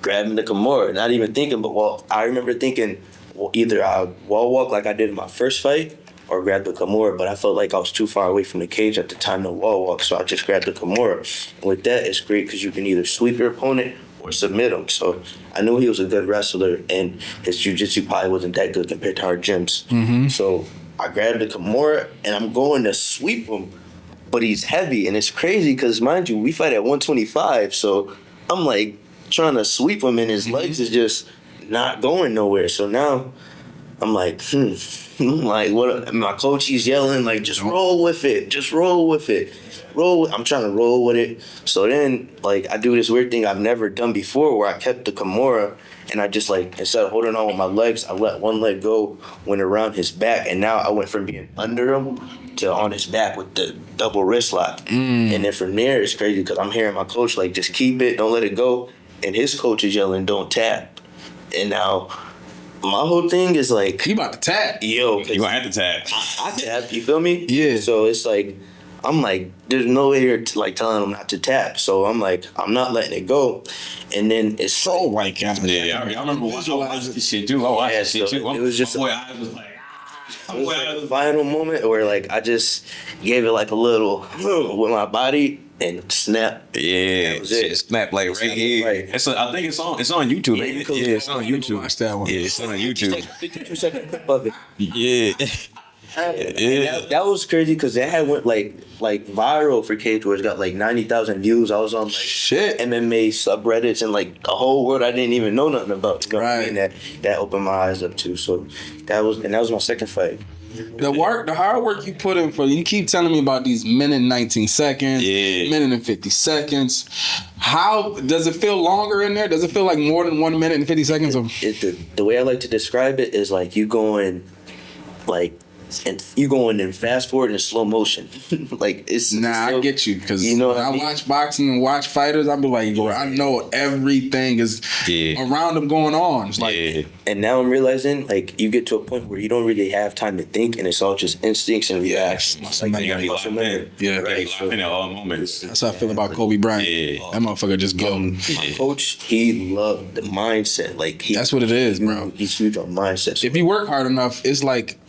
Speaker 1: grabbing the Kimura, not even thinking, but I remember thinking, either I wall walk like I did in my first fight or grab the Kimura, but I felt like I was too far away from the cage at the time to wall walk, so I just grabbed the Kimura. And with that, it's great because you can either sweep your opponent or submit him. So I knew he was a good wrestler, and his jiu-jitsu probably wasn't that good compared to our gyms. So I grabbed the Kimura, and I'm going to sweep him, but he's heavy, and it's crazy because, mind you, we fight at 125, so I'm like trying to sweep him, and his legs is just not going nowhere. So now I'm like, I'm like, what? My coach, he's yelling, like, just roll with it. Just roll with it. I'm trying to roll with it. So then, like, I do this weird thing I've never done before where I kept the Kimura and I just, like, instead of holding on with my legs, I let one leg go, went around his back, and now I went from being under him to on his back with the double wrist lock. And then from there, it's crazy because I'm hearing my coach, like, just keep it, don't let it go. And his coach is yelling, don't tap. And now my whole thing is like,
Speaker 2: You about to tap.
Speaker 1: yo,
Speaker 3: You gonna have to tap.
Speaker 1: I tap, you feel me?
Speaker 2: Yeah.
Speaker 1: So it's like, I'm like, there's no way you're like telling him not to tap. So I'm like, I'm not letting it go. And then it's
Speaker 2: So like,
Speaker 3: Yeah, I remember watching this shit too. I watched this shit too.
Speaker 1: it was just
Speaker 3: my boy eyes was like,
Speaker 1: it was like a final moment where like I just gave it like a little with my body and snap.
Speaker 3: yeah,
Speaker 1: That was it.
Speaker 3: shit snapped like right here.
Speaker 1: Right.
Speaker 3: I think it's on YouTube.
Speaker 1: Yeah,
Speaker 3: Baby.
Speaker 1: because
Speaker 3: Yeah, it's on YouTube.
Speaker 2: Watch that one.
Speaker 3: Yeah, it's on YouTube.
Speaker 1: 52-second clip of it.
Speaker 3: Yeah.
Speaker 1: And that was crazy because that had went like viral for Cage Wars, got like 90,000 views. I was on like
Speaker 2: Shit.
Speaker 1: MMA subreddits and like the whole world I didn't even know nothing about. You know what I mean? That opened my eyes up too. So that was my second fight.
Speaker 2: The hard work you put in for, you keep telling me about these minute and 19 seconds, minute and 50 seconds. How does it feel longer in there? Does it feel like more than 1 minute and 50 seconds?
Speaker 1: The way I like to describe it is like you going in fast forward and slow motion. Like it's
Speaker 2: I get you because
Speaker 1: you know what
Speaker 2: when
Speaker 1: I
Speaker 2: I
Speaker 1: mean?
Speaker 2: watch boxing and watch fighters, I be like, bro, I know everything is around them going on. It's like,
Speaker 1: And now I'm realizing like you get to a point where you don't really have time to think and it's all just instincts and reactions.
Speaker 3: You gotta be locked in.
Speaker 2: Yeah.
Speaker 3: Right. Locked in at all moments.
Speaker 2: that's how I feel about Kobe Bryant.
Speaker 3: Yeah.
Speaker 2: That motherfucker just go.
Speaker 1: My coach, he loved the mindset. Like
Speaker 2: That's what it is, bro.
Speaker 1: He's huge on mindset. So
Speaker 2: If you work hard enough, it's like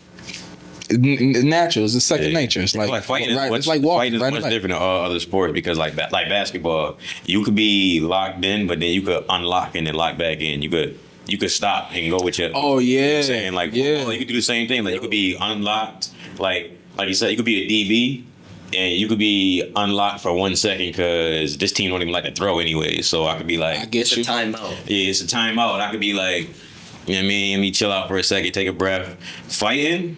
Speaker 2: it's natural. It's a second nature. It's like
Speaker 3: fighting
Speaker 2: right,
Speaker 3: is
Speaker 2: it's like walking.
Speaker 3: fighting is
Speaker 2: Right
Speaker 3: much
Speaker 2: away.
Speaker 3: different than all other sports because like basketball, you could be locked in, but then you could unlock and then lock back in. You could stop and go with your.
Speaker 2: Oh yeah,
Speaker 3: You know what I'm saying like
Speaker 2: yeah.
Speaker 3: you could do the same thing. Like you could be unlocked, like you said, you could be a DB. And you could be unlocked for 1 second because this team don't even like to throw anyway. So I could be like,
Speaker 2: I get
Speaker 1: it's
Speaker 2: you.
Speaker 1: a timeout.
Speaker 3: yeah, it's a timeout. I could be like, you know what I mean? Let me chill out for a second, take a breath. Fighting,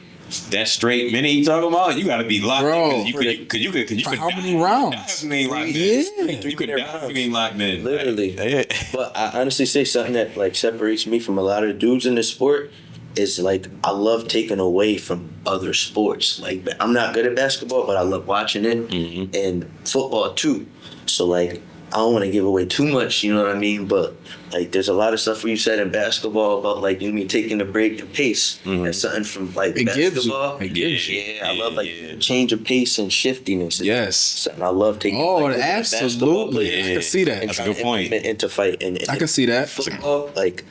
Speaker 3: that straight minute you talking about, you gotta be locked
Speaker 2: Bro,
Speaker 3: in because you could
Speaker 2: For how
Speaker 3: die.
Speaker 2: many rounds?
Speaker 3: That's me locked in.
Speaker 2: Yeah.
Speaker 3: You could die if you ain't locked in.
Speaker 1: Literally.
Speaker 3: Yeah.
Speaker 1: But I honestly say something that like separates me from a lot of dudes in the sport is like I love taking away from other sports. Like I'm not good at basketball, but I love watching it and football too. So like I don't want to give away too much, you know what I mean? But like there's a lot of stuff where you said in basketball about like you mean taking a break and pace. That's something from like
Speaker 2: It gives you.
Speaker 1: basketball.
Speaker 2: It gives you.
Speaker 1: Yeah, I love like change of pace and shiftiness.
Speaker 2: Yes.
Speaker 1: Something I love taking.
Speaker 2: Oh,
Speaker 1: like, basketball
Speaker 2: absolutely.
Speaker 1: players
Speaker 2: I can see that.
Speaker 1: and
Speaker 3: That's a
Speaker 1: trying
Speaker 3: good
Speaker 1: to
Speaker 3: point.
Speaker 1: implement into fight. And
Speaker 2: I can see that.
Speaker 1: football, like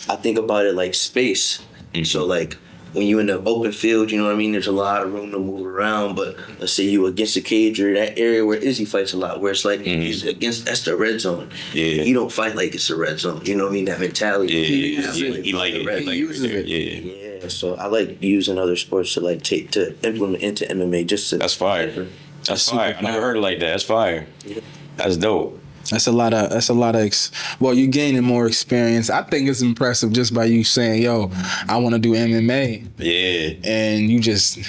Speaker 1: I think about it like space. So like when you in the open field, you know what I mean? There's a lot of room to move around. But let's say you against the cage or that area where Izzy fights a lot, where it's like he's against that's the red zone.
Speaker 3: Yeah.
Speaker 1: He don't fight like it's the red zone. You know what I mean? That mentality.
Speaker 3: Yeah, he like it.
Speaker 1: Red
Speaker 3: He
Speaker 2: uses it.
Speaker 3: Yeah.
Speaker 1: Yeah. So I like using other sports to like to implement into MMA just to.
Speaker 3: That's fire. That's fire. I never heard it like that. That's fire. That's dope.
Speaker 2: That's a lot of. Well, you gaining more experience. I think it's impressive just by you saying, "Yo, I want to do MMA,"
Speaker 3: Yeah.
Speaker 2: and you just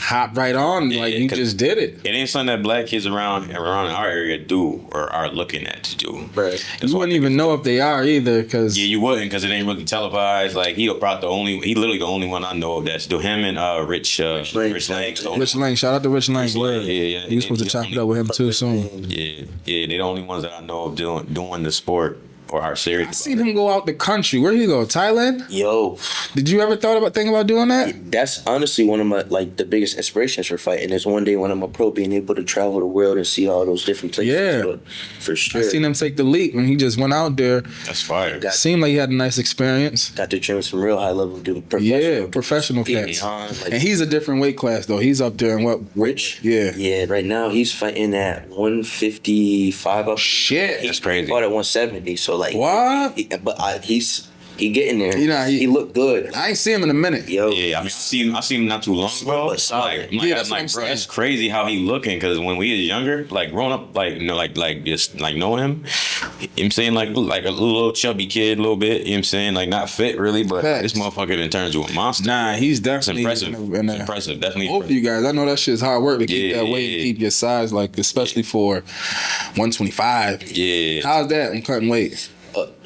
Speaker 2: hop right on like you
Speaker 3: 'cause
Speaker 2: just did it.
Speaker 3: It ain't something that black kids around our area do or are looking at to do.
Speaker 1: Right.
Speaker 2: You wouldn't even know if they are either, because
Speaker 3: Yeah, you wouldn't because it ain't really televised. Like he literally the only one I know of that's do him and Rich
Speaker 1: Lang.
Speaker 3: Lang. So,
Speaker 2: Rich Lang. Shout out to Rich Lang.
Speaker 3: yeah.
Speaker 2: You supposed to chop it up with him too soon.
Speaker 3: yeah, they're the only ones that I know of doing the sport or are serious.
Speaker 2: I seen him go out the country. Where did he go? Thailand?
Speaker 1: Yo,
Speaker 2: Did you ever think about doing that?
Speaker 1: that's honestly one of my like the biggest inspirations for fighting is one day when I'm a pro being able to travel the world and see all those different places.
Speaker 2: Yeah.
Speaker 1: But for sure.
Speaker 2: I seen him take the leap when he just went out there.
Speaker 3: That's fire.
Speaker 1: Got-
Speaker 2: Seemed like he had a nice experience.
Speaker 1: Got to train with some real high level dude.
Speaker 2: Professional cats.
Speaker 1: Like,
Speaker 2: And he's a different weight class though. He's up there in what?
Speaker 1: Rich.
Speaker 2: Yeah.
Speaker 1: Yeah, right now he's fighting at 155 up.
Speaker 2: Shit.
Speaker 3: That's crazy.
Speaker 1: Fought at 170, so like
Speaker 2: What?
Speaker 1: but he's He getting there.
Speaker 2: He
Speaker 1: looked good.
Speaker 2: I ain't seen him in a minute.
Speaker 1: Yo,
Speaker 3: Yeah, I mean, I seen him not too long ago.
Speaker 1: But solid.
Speaker 3: I'm like,
Speaker 2: that's what I'm
Speaker 3: bro,
Speaker 2: saying.
Speaker 3: it's crazy how he looking. Because when we was younger, like growing up, like you know, like just like knowing him, I'm saying like a little chubby kid, a little bit. You know what I'm saying, like not fit really, but
Speaker 2: Facts.
Speaker 3: this motherfucker then turns into a monster.
Speaker 2: Nah, he's
Speaker 3: It's
Speaker 2: definitely
Speaker 3: impressive.
Speaker 2: in
Speaker 3: It's impressive. Definitely.
Speaker 2: Both of you guys, I know that shit's hard work to keep
Speaker 3: Yeah,
Speaker 2: that weight,
Speaker 3: yeah.
Speaker 2: and keep your size, like especially for 125.
Speaker 3: Yeah.
Speaker 2: How's that? I'm cutting weight.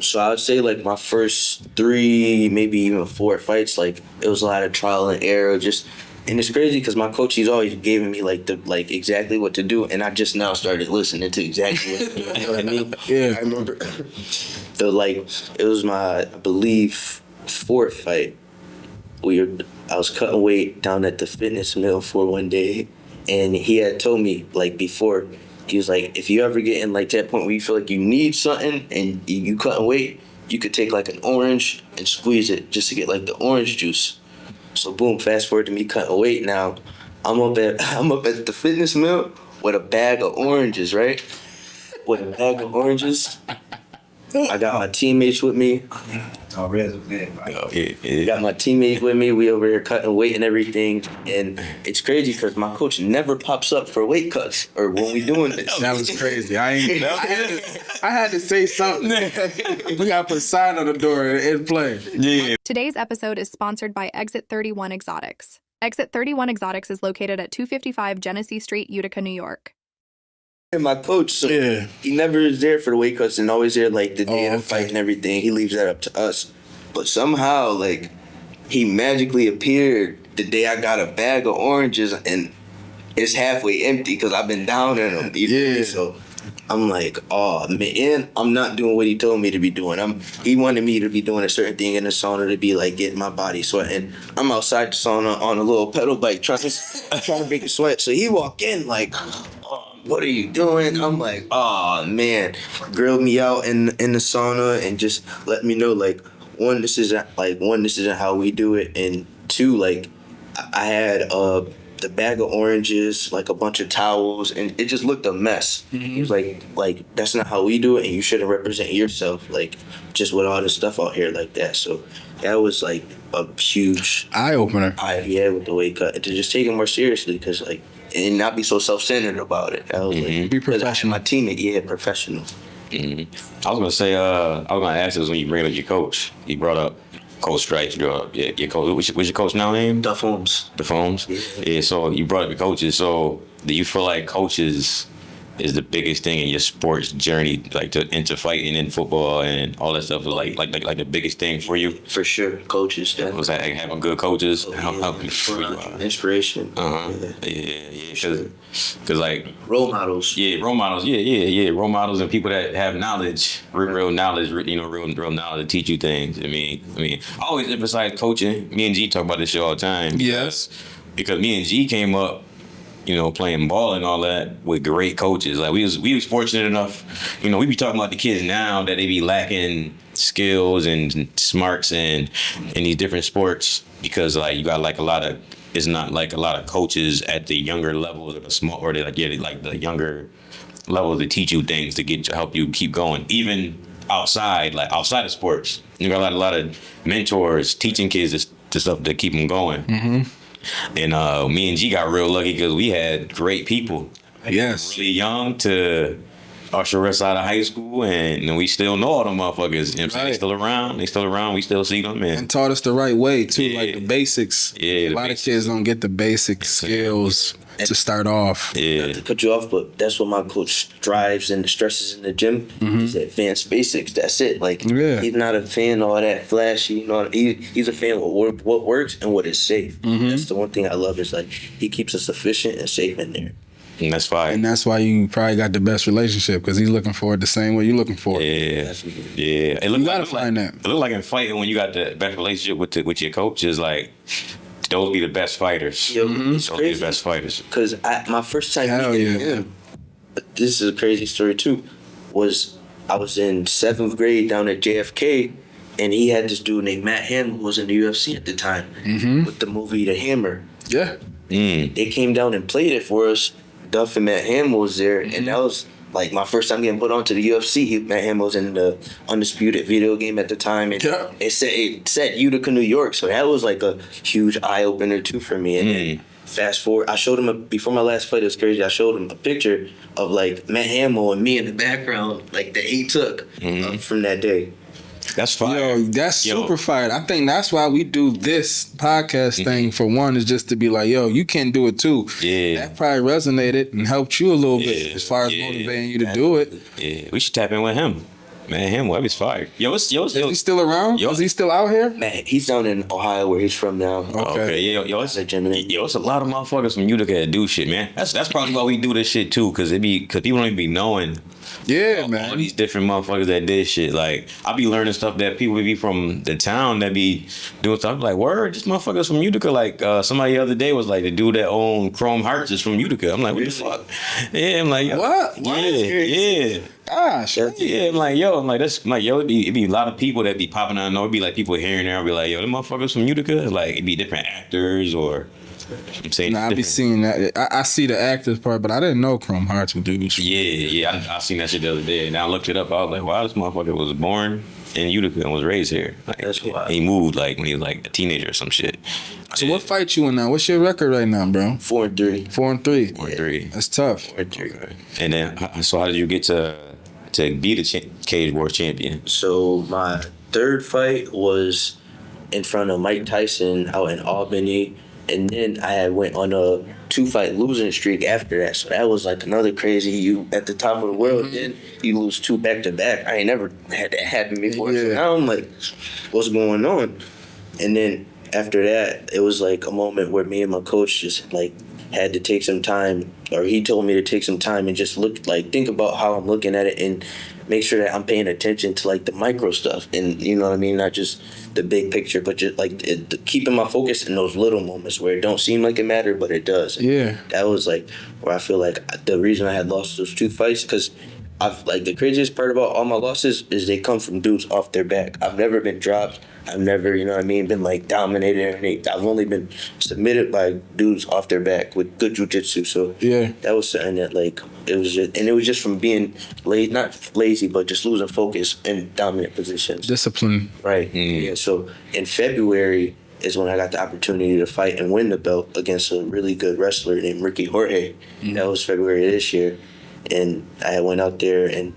Speaker 1: So I would say like my first 3, maybe even 4 fights, like it was a lot of trial and error. And it's crazy because my coach, he's always giving me like exactly what to do, and I just now started listening to exactly what to do. You know what I mean?
Speaker 2: Yeah.
Speaker 1: I remember. So like it was my, I believe, 4th fight. I was cutting weight down at the fitness mill for one day, and he had told me like before. He was like, if you ever get in like that point where you feel like you need something and you cutting weight, you could take like an orange and squeeze it just to get like the orange juice. So boom, fast forward to me cutting weight now. I'm up at the fitness mill with a bag of oranges, right? With a bag of oranges. I got my teammates with me. Got my teammates with me. We over here cutting weight and everything. And it's crazy because my coach never pops up for weight cuts or when we doing this.
Speaker 2: That was crazy. I had to say something. We gotta put a sign on the door and play.
Speaker 3: Yeah.
Speaker 7: Today's episode is sponsored by Exit 31 Exotics. Exit 31 Exotics is located at 255 Genesee Street, Utica, New York.
Speaker 1: And my coach, so
Speaker 2: Yeah.
Speaker 1: he never is there for the weight cuts and always there like the day of the
Speaker 2: okay.
Speaker 1: fight and everything. He leaves that up to us. But somehow, like, he magically appeared the day I got a bag of oranges and it's halfway empty because I've been down in them. You feel me?
Speaker 2: Yeah.
Speaker 1: So I'm like, oh man, I'm not doing what he told me to be doing. He wanted me to be doing a certain thing in the sauna to be like getting my body sweating. I'm outside the sauna on a little pedal bike trying to make it sweat. So he walked in like, what are you doing? I'm like, oh man, grilled me out in the sauna and just let me know like one, this isn't how we do it, and 2, like I had the bag of oranges, like a bunch of towels, and it just looked a mess. He was like that's not how we do it, and you shouldn't represent yourself like just with all this stuff out here like that. So that was like a huge
Speaker 2: Eye opener.
Speaker 1: with the weight cut, and to just take it more seriously because like. And not be so self-centered about it. I was like,
Speaker 2: Be professional.
Speaker 1: My teammate, professional.
Speaker 3: I was gonna say, I was gonna ask this when you bring up your coach. You brought up Coach Stripes, your coach. What's your coach now name?
Speaker 1: Duff Holmes.
Speaker 3: The Holmes. Yeah. So you brought up your coaches. So do you feel like coaches is the biggest thing in your sports journey, like into fighting in football and all that stuff? Like the biggest thing for you?
Speaker 1: For sure, coaches.
Speaker 3: Was that having good coaches?
Speaker 1: Inspiration.
Speaker 3: Yeah. Because like
Speaker 1: Role models.
Speaker 3: role models. Role models and people that have knowledge, real knowledge. Real knowledge to teach you things. I mean, I always emphasize coaching. Me and G talk about this shit all the time.
Speaker 2: Yes.
Speaker 3: Because me and G came up, playing ball and all that with great coaches. Like we was fortunate enough, we be talking about the kids now that they be lacking skills and smarts and in these different sports because like you got like it's not like a lot of coaches at the younger levels or the younger levels to teach you things to help you keep going. Even outside of sports, you got a lot of mentors teaching kids the stuff to keep them going. Mm-hmm. And me and G got real lucky because we had great people.
Speaker 2: Yes.
Speaker 3: Really young to usher us out of high school, and we still know all them motherfuckers. You know what I'm saying? They still around. We still see them,
Speaker 2: And taught us the right way too,
Speaker 3: Yeah.
Speaker 2: like the basics.
Speaker 3: Yeah,
Speaker 2: A
Speaker 3: the
Speaker 2: lot
Speaker 3: basics.
Speaker 2: of kids don't get the basic skills to start off.
Speaker 3: Yeah.
Speaker 1: Not to cut you off, but that's what my coach strives and stresses in the gym. He's advanced basics. That's it. Like he's not a fan of all that flashy. He's a fan of what works and what is safe. That's the one thing I love is like he keeps us efficient and safe in there.
Speaker 3: And that's fine.
Speaker 2: And that's why you probably got the best relationship because he's looking for it the same way you're looking for it.
Speaker 3: Yeah. It
Speaker 2: You gotta find that.
Speaker 3: It look like in fighting when you got the best relationship with your coach is like those be the best fighters.
Speaker 1: Yo,
Speaker 3: Those
Speaker 1: it's
Speaker 3: be
Speaker 1: crazy.
Speaker 3: the best fighters.
Speaker 1: Because my first time
Speaker 2: Hell
Speaker 1: meeting
Speaker 2: yeah.
Speaker 1: him, this is a crazy story too, was I was in 7th grade down at JFK, and he had this dude named Matt Hamill who was in the UFC at the time with the movie The Hammer.
Speaker 2: Yeah.
Speaker 1: They came down and played it for us. Duff and Matt Hamill was there, and that was like my first time getting put onto the UFC, Matt Hamill was in the Undisputed video game at the time, and it said Utica, New York, so that was like a huge eye opener too for me. And then fast forward, I showed him before my last fight. It was crazy. I showed him a picture of like Matt Hamill and me in the background, like that he took from that day.
Speaker 3: That's fire.
Speaker 2: Yo, that's super fire. I think that's why we do this podcast thing, for one, is just to be like, yo, you can do it too. Yeah. That probably resonated and helped you a little bit as far as motivating you to do it.
Speaker 3: Yeah, we should tap in with him. Man, him, Webb is fire. Is
Speaker 2: he still around? Is he still out here?
Speaker 1: Man, he's down in Ohio where he's from now.
Speaker 3: Okay. It's a lot of motherfuckers from Utica that do shit, man. That's probably why we do this shit too, because people don't even be knowing.
Speaker 2: Yeah, man.
Speaker 3: All these different motherfuckers that did shit. Like, I be learning stuff that people be from the town that be doing stuff. Like, word, just motherfuckers from Utica. Like, somebody the other day was like, the dude that owned Chrome Hearts is from Utica. I'm like, what the fuck? Yeah, I'm like, yo.
Speaker 2: What?
Speaker 3: Yeah.
Speaker 2: Gosh.
Speaker 3: Yeah, I'm like, it'd be a lot of people that be popping out. It'd be like people here and there. I'll be like, yo, them motherfuckers from Utica. Like, it'd be different actors or. I'm saying
Speaker 2: I be seeing that. I see the actors part, but I didn't know Chrome Hearts would do this.
Speaker 3: Yeah. I seen that shit the other day, and I looked it up. I was like, wow, this motherfucker was born in Utica and was raised here. Like,
Speaker 1: that's wild.
Speaker 3: He moved like when he was like a teenager or some shit.
Speaker 2: So what fight you in now? What's your record right now, bro?
Speaker 1: 4-3.
Speaker 2: 4-3.
Speaker 3: 4-3.
Speaker 2: That's tough.
Speaker 1: 4-3.
Speaker 3: Okay. And then, so how did you get to be the Cage Wars champion?
Speaker 1: So my third fight was in front of Mike Tyson out in Albany. And then I had went on a 2-fight losing streak after that. So that was like another crazy, you at the top of the world, then you lose 2 back-to-back. I ain't never had that happen before. So now I'm like, what's going on? And then after that, it was like a moment where me and my coach just like had to take some time, or he told me to take some time and just think about how I'm looking at it and make sure that I'm paying attention to like the micro stuff, and you know what I mean, not just the big picture, but just like keeping my focus in those little moments where it don't seem like it matter, but it does. And that was like where I feel like the reason I had lost those 2 fights, because I've like the craziest part about all my losses is they come from dudes off their back. I've never been dropped. I've never, you know what I mean, been like dominated or anything. I've only been submitted by dudes off their back with good jiu-jitsu. So that was something that like it was just from being not lazy, but just losing focus in dominant positions.
Speaker 2: Discipline.
Speaker 1: Right. Yeah. So in February is when I got the opportunity to fight and win the belt against a really good wrestler named Ricky Jorge. That was February of this year. And I went out there, and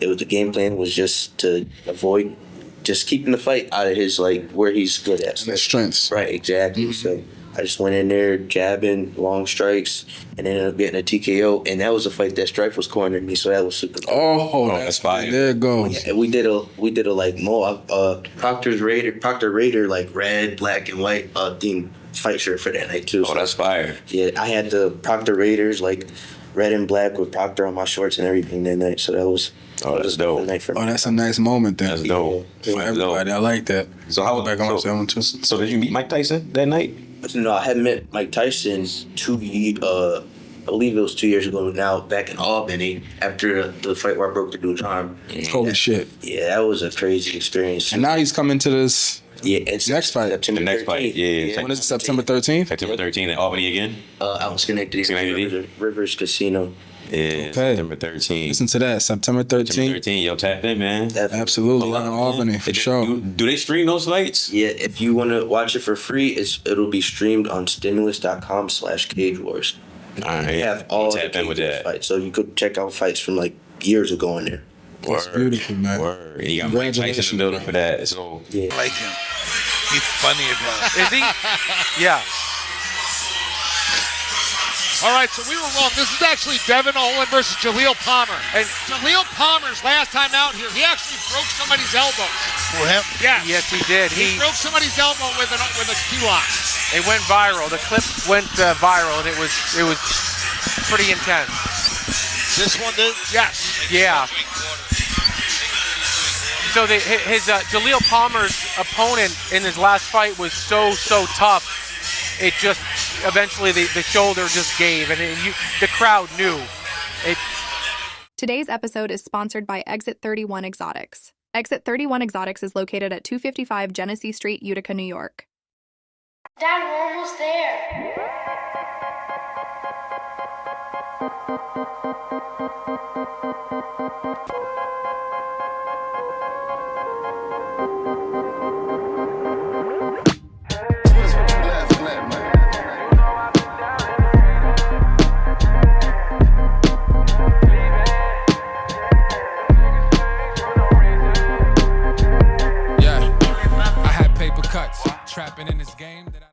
Speaker 1: the game plan was just to avoid just keeping the fight out of his, like, where he's good at.
Speaker 2: His strengths.
Speaker 1: Right, exactly. So I just went in there jabbing, long strikes, and ended up getting a TKO. And that was a fight that Strife was cornering me, so that was super cool.
Speaker 2: Oh, that's fine. There it goes.
Speaker 1: Yeah, we did a like Proctor Raider, like red, black, and white theme fight shirt for that night too.
Speaker 3: Oh, that's fire.
Speaker 1: Yeah, I had the Proctor Raiders, like red and black with Proctor on my shorts and everything that night. So that was
Speaker 3: that's dope.
Speaker 2: That's a nice moment then.
Speaker 3: That's dope.
Speaker 2: For everybody, I like that.
Speaker 3: So how back on that one too? So did you meet Mike Tyson that night?
Speaker 1: No, I had met Mike Tyson I believe it was 2 years ago now, back in Albany after the fight where I broke the dude's arm.
Speaker 2: Holy shit.
Speaker 1: Yeah, that was a crazy experience.
Speaker 2: And now he's coming to this next fight.
Speaker 3: The next fight, yeah.
Speaker 2: When is it, September 13th?
Speaker 3: September 13th in Albany again?
Speaker 1: Out in Schenectady. Rivers Casino.
Speaker 3: Yeah, September 13th.
Speaker 2: Listen to that, September 13th.
Speaker 3: September 13th, yo, tap in, man.
Speaker 2: Absolutely, in Albany, for sure.
Speaker 3: Do they stream those fights?
Speaker 1: Yeah, if you want to watch it for free, it'll be streamed on stimulus.com/Cage Wars.
Speaker 3: All right,
Speaker 1: they have all the Cage Wars fights, so you could check out fights from like years ago in there.
Speaker 2: That's beautiful, man.
Speaker 3: Word. And you got Mike Tyson in the building for that. So
Speaker 8: I like him. He's funny as hell.
Speaker 5: Is he? Yeah.
Speaker 4: All right, so we were wrong. This is actually Devin Olin versus Jahliel Palmer. And Jahliel Palmer's last time out here, he actually broke somebody's elbow.
Speaker 8: For him?
Speaker 5: Yes, he did.
Speaker 4: He broke somebody's elbow with a key lock.
Speaker 5: It went viral. The clip went viral, and it was pretty intense.
Speaker 8: This one did?
Speaker 5: Yes. Yeah. So Jahliel Palmer's opponent in his last fight was so tough. It just eventually the shoulder just gave, and the crowd knew.
Speaker 7: Today's episode is sponsored by Exit 31 Exotics. Exit 31 Exotics is located at 255 Genesee Street, Utica, New York.
Speaker 6: Dad, we're almost there.
Speaker 9: Yeah, I had paper cuts, trapping in this game that I